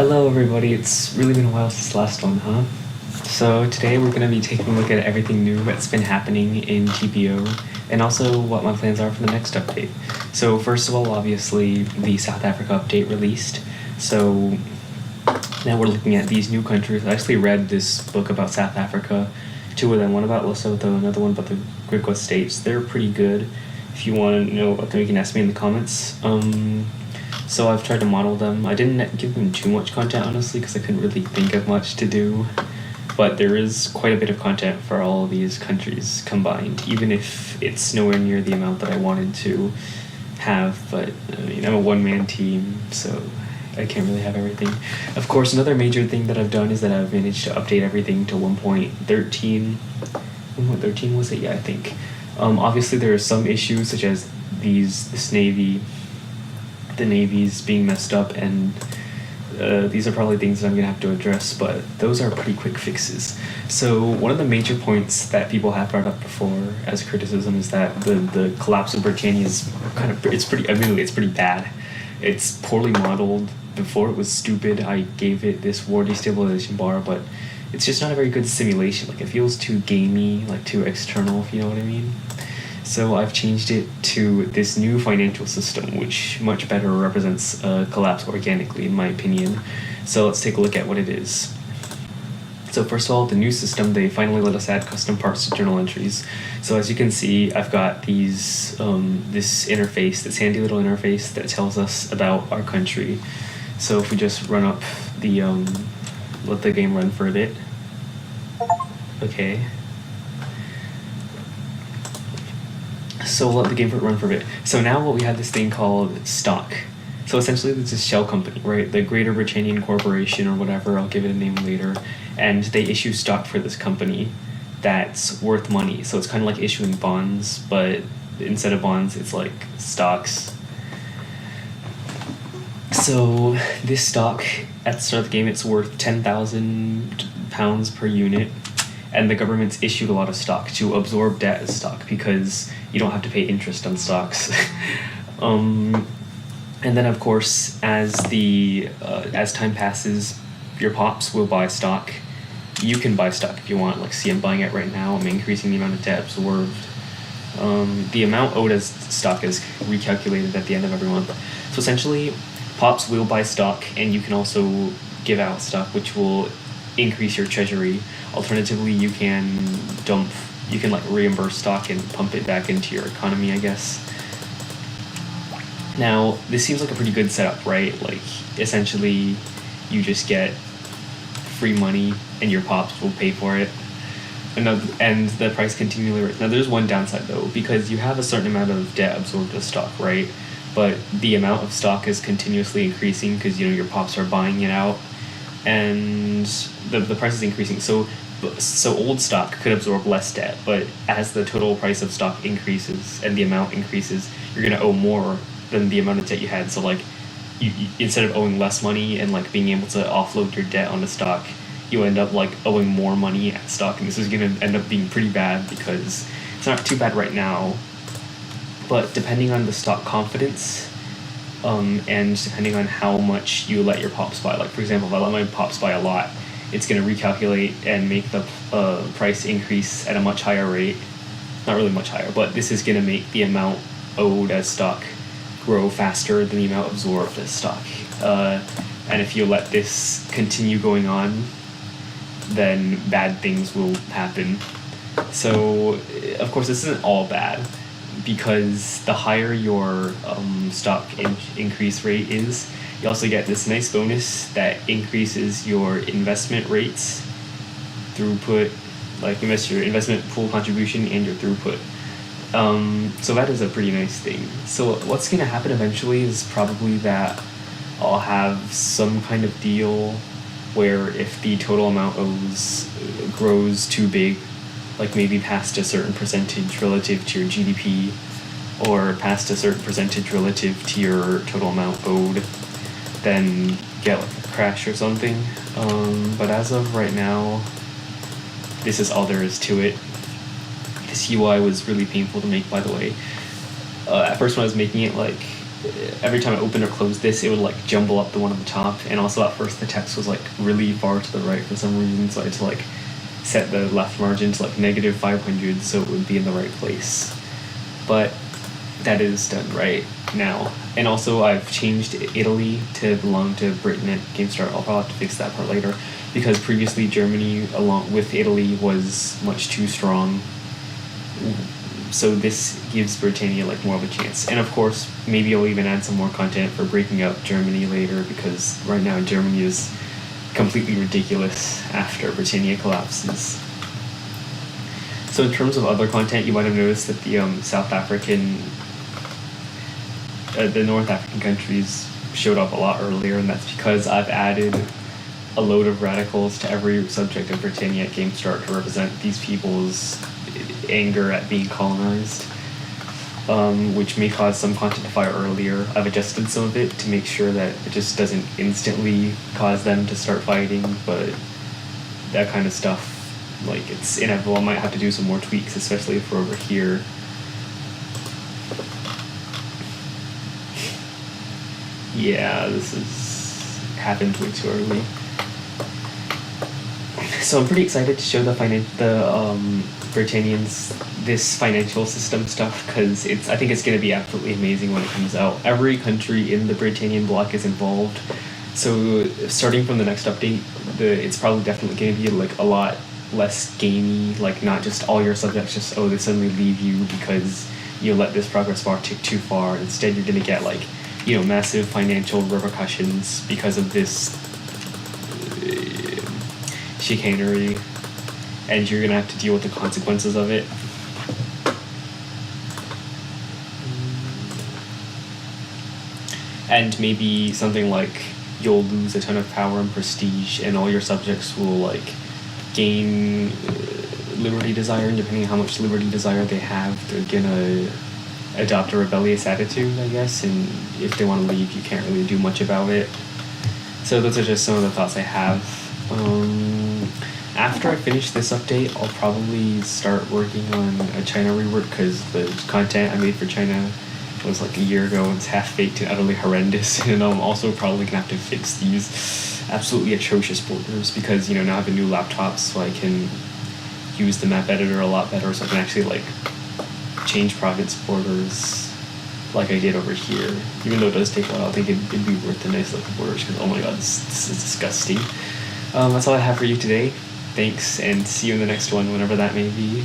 Hello everybody, it's really been a while since the last one, huh? So today we're going to be taking a look at everything new that's been happening in GPO and also what my plans are for the next update. So first of all, obviously the South Africa update released. So now we're looking at these new countries. I actually read this book about South Africa, two of them, one about Lesotho, another one about the Griqua states. They're pretty good. If you want to know what, you can ask me in the comments. So I've tried to model them. I didn't give them too much content, honestly, because I couldn't really think of much to do. But there is quite a bit of content for all of these countries combined, even if it's nowhere near the amount that I wanted to have. But I'm a one-man team, so I can't really have everything. Of course, another major thing that I've done is that I've managed to update everything to 1.13. 1.13 was it? Yeah, I think. Obviously, there are some issues, such as this Navy. The Navy's being messed up, and these are probably things that I'm going to have to address, but those are pretty quick fixes. So one of the major points that people have brought up before as criticism is that the collapse of Britannia is it's pretty bad. It's poorly modeled. Before it was stupid. I gave it this war destabilization bar, but it's just not a very good simulation. Like, it feels too gamey, like too external, if you know what I mean. So I've changed it to this new financial system, which much better represents collapse organically, in my opinion. So let's take a look at what it is. So first of all, the new system, they finally let us add custom parts to journal entries. So as you can see, I've got these this interface, this handy little interface that tells us about our country. So if we just run up the, let the game run for a bit. Okay. So we'll let the game run for a bit. So now we have this thing called stock. So essentially there's this shell company, right? The Greater Britannian Corporation or whatever, I'll give it a name later. And they issue stock for this company that's worth money. So it's kind of like issuing bonds, but instead of bonds, it's like stocks. So this stock, at the start of the game, it's worth £10,000 per unit. And the government's issued a lot of stock to absorb debt as stock because you don't have to pay interest on stocks. And then, of course, as time passes, your pops will buy stock. You can buy stock if you want. Like, see, I'm buying it right now. I'm increasing the amount of debt absorbed. The amount owed as stock is recalculated at the end of every month. So essentially, pops will buy stock, and you can also give out stock, which will increase your treasury. Alternatively, you can reimburse stock and pump it back into your economy, I guess. Now, this seems like a pretty good setup, right? Like, essentially, you just get free money and your pops will pay for it. And the price continually rises. Now, there's one downside, though, because you have a certain amount of debt absorbed as stock, right? But the amount of stock is continuously increasing because, your pops are buying it out. And the price is increasing. So old stock could absorb less debt, but as the total price of stock increases and the amount increases, you're going to owe more than the amount of debt you had. So, like, you instead of owing less money and, like, being able to offload your debt onto stock, you end up, like, owing more money at stock. And this is going to end up being pretty bad because it's not too bad right now, but depending on the stock confidence, and depending on how much you let your pops buy. Like, for example, if I let my pops buy a lot, it's going to recalculate and make the price increase at a much higher rate. Not really much higher, but this is going to make the amount owed as stock grow faster than the amount absorbed as stock. And if you let this continue going on, then bad things will happen. So, of course, this isn't all bad, because the higher your stock increase rate is, you also get this nice bonus that increases your investment rates, throughput, like your investment pool contribution and your throughput. So that is a pretty nice thing. So what's going to happen eventually is probably that I'll have some kind of deal where if the total amount grows too big, like maybe past a certain percentage relative to your GDP, or past a certain percentage relative to your total amount owed, then get like a crash or something. But as of right now, this is all there is to it. This UI was really painful to make, by the way. At first when I was making it, like, every time I open or close this, it would like jumble up the one on the top, and also at first the text was like really far to the right for some reason, so I had to like set the left margin to like -500 so it would be in the right place. But that is done right now. And also I've changed Italy to belong to Britain at GameStart. I'll probably have to fix that part later, because previously Germany along with Italy was much too strong. So this gives Britannia like more of a chance. And of course, maybe I'll even add some more content for breaking up Germany later, because right now Germany is completely ridiculous after Britannia collapses. So in terms of other content, you might have noticed that the the North African countries showed up a lot earlier, and that's because I've added a load of radicals to every subject of Britannia at GameStart to represent these people's anger at being colonized, which may cause some content to fire earlier. I've adjusted some of it to make sure that it just doesn't instantly cause them to start fighting, but that kind of stuff, like, it's inevitable. I might have to do some more tweaks, especially if we're over here. Yeah, this is happened way too early. So I'm pretty excited to show the Britannians this financial system stuff, because I think it's going to be absolutely amazing when it comes out. Every country in the Britannian bloc is involved, so starting from the next update, it's probably definitely going to be like a lot less gamey, like not just all your subjects just, oh, they suddenly leave you because you let this progress bar tick too far. Instead, you're going to get like, you know, massive financial repercussions because of this chicanery, and you're gonna have to deal with the consequences of it. And maybe something like you'll lose a ton of power and prestige, and all your subjects will like gain liberty desire, and depending on how much liberty desire they have, they're gonna adopt a rebellious attitude, I guess, and if they want to leave, you can't really do much about it. So those are just some of the thoughts I have. After I finish this update, I'll probably start working on a China rework, because the content I made for China was like a year ago and it's half-baked and utterly horrendous, and I'm also probably gonna have to fix these absolutely atrocious borders, because, you know, now I have a new laptop, so I can use the map editor a lot better, so I can actually like change province borders like I did over here. Even though it does take a while, I think it'd be worth the nice looking borders, because oh my god, this is disgusting. That's all I have for you today. Thanks, and see you in the next one, whenever that may be.